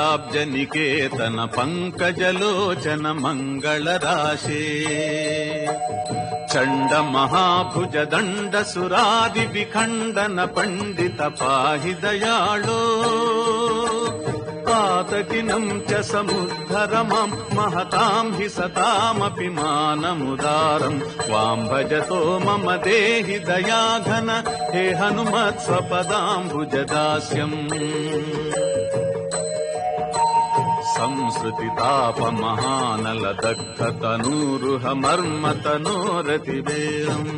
श्रीरघुराजपदाब्जनिकेतन पङ्कजलोचन मङ्गलराशे चण्डमहाभुज दण्डसुरादिविखण्डन पण्डित पाहि दयाळो पातकिनं च समुद्धर मां महतां हि सतामपि मानमुदारं त्वां भजतो मम देहि दयाघन हे हनुमत् स्वपदाम्बुजदास्यम् संसृतितापमहानलदग्धतनूरुहमर्मतनोरतिवेरम्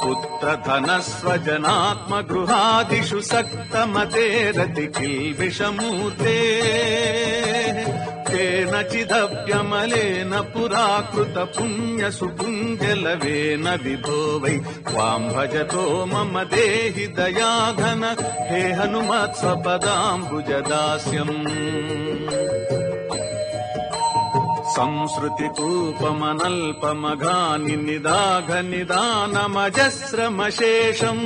पुत्रधनस्वजनात्मगृहादिषु सक्तमतेरति किल्बिषमूर्ते केनचिदप्यमलेन पुराकृत पुण्यसुपुञ्जलवेन विभो वै त्वां भजतो मम देहि दयाघन हे हनुमत् स्वपदाम्बुजदास्यम् संसृतिकूपमनल्पमघानि निदाघनिदानमजस्रमशेषम्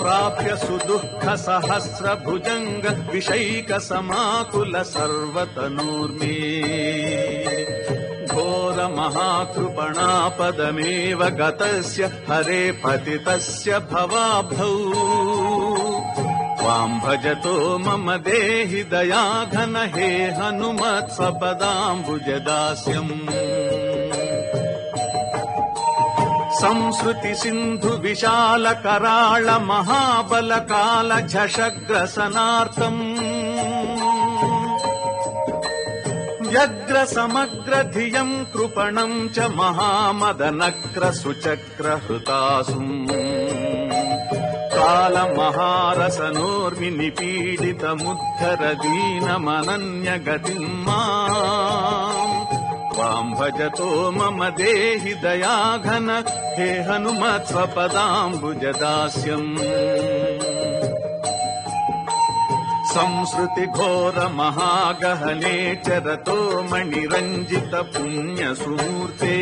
प्राप्य सुदुःखसहस्रभुजङ्ग विषैकसमाकुल सर्वतनूर्मे घोरमहाकृपणापदमेव गतस्य हरे पतितस्य भवाब्धौ त्वां भजतो मम देहि दयाघन हे हनुमत् स्वपदाम्बुजदास्यम् संसृति सिन्धु विशाल कराळ महाबल काल झषग्रसनार्थम् व्यग्र समग्र धियम् कृपणम् च महामदनक्र सुचक्र हृतासुम् कालमहारसनोर्मि निपीडितमुद्धर दीनमनन्यगतिम् माम् त्वां भजतो मम देहि दयाघन हे हनुमत् स्वपदाम्बुजदास्यम् संसृति घोर महागहने चरतो मणिरञ्जित पुण्यसुमूर्ते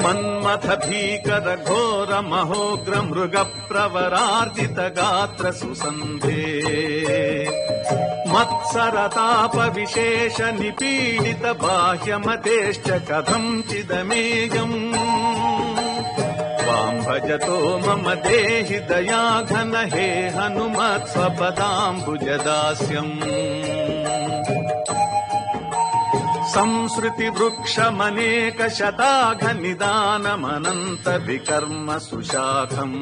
मन्मथ भीकर घोर महोग्र मृग प्रवरार्जित गात्र सुसन्धे मत्सरताप विशेष निपीडित बाह्यमतेश्च कथञ्चिदमेयम् त्वां भजतो मम देहि दयाघन हे हनुमत् स्वपदाम्बुजदास्यम् संसृति वृक्षमनेक शताघनिदानमनन्त विकर्म सुशाखम्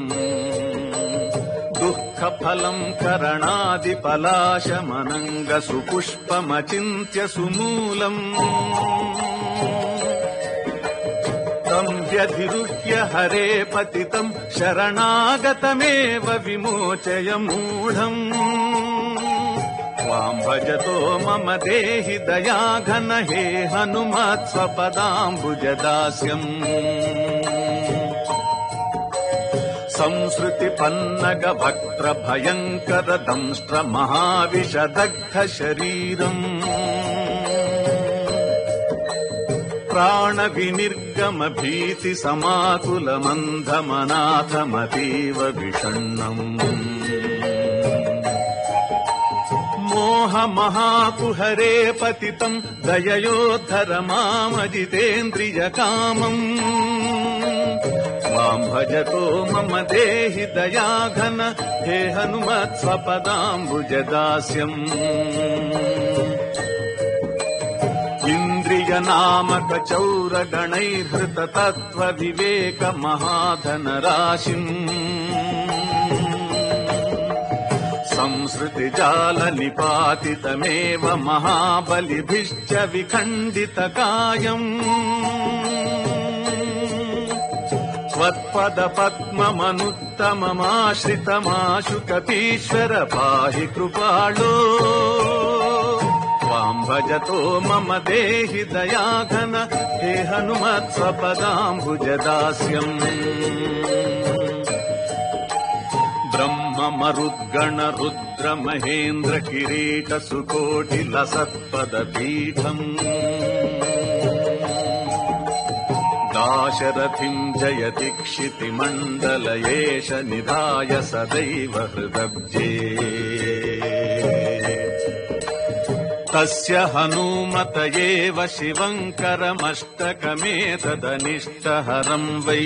दुःखफलम् करणादिपलाशमनङ्ग सुपुष्पमचिन्त्य सुमूलम् तम् व्यधिरुह्य हरे पतितम् शरणागतमेव विमोचय मूढम् त्वां भजतो मम देहि दयाघन हे हनुमत् स्वपदाम्बुजदास्यम् संसृति पन्नग भक्त्र भयङ्कर दंष्ट्र महाविषदग्ध शरीरम् प्राण विनिर्गम भीति समाकुल मन्धमनाथमतीव विषण्णम् मोह महाकुहरे पतितम् दययोद्धर मामजितेन्द्रिय कामम् त्वां भजतो मम देहि दयाघन हे हनुमत् स्वपदाम्बुजदास्यम् इंद्रिय नामक चौर गणैर्हृत तत्व विवेक महाधन राशिम् संसृति जाल निपातितमेव महाबलिभिश्च विखण्डित कायम् त्वत्पद पद्ममनुत्तममाश्रितमाशु कपीश्वर पाहि कृपालो त्वां भजतो मम देहि दयाघन हे हनुमत् स्वपदाम्बुजदास्यम् ब्रह्म मरुद्गण रुद्र महेन्द्र किरीट सुकोटि लसत्पदपीठम् दाशरथिम् जयति क्षितिमण्डलयेश निधाय सदैव हृदब्जे तस्य हनूमत एव शिवङ्करमष्टकमेतदनिष्टहरम् वै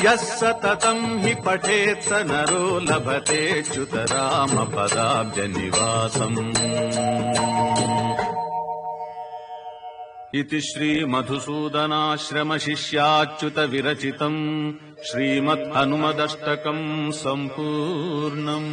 यः सततम् हि पठेत् स नरो लभतेऽच्युत रामपदाब्जनिवासम्। इति श्रीमधुसूदनाश्रमशिष्याच्युत विरचितम् श्रीमद् हनुमदष्टकम् सम्पूर्णम्।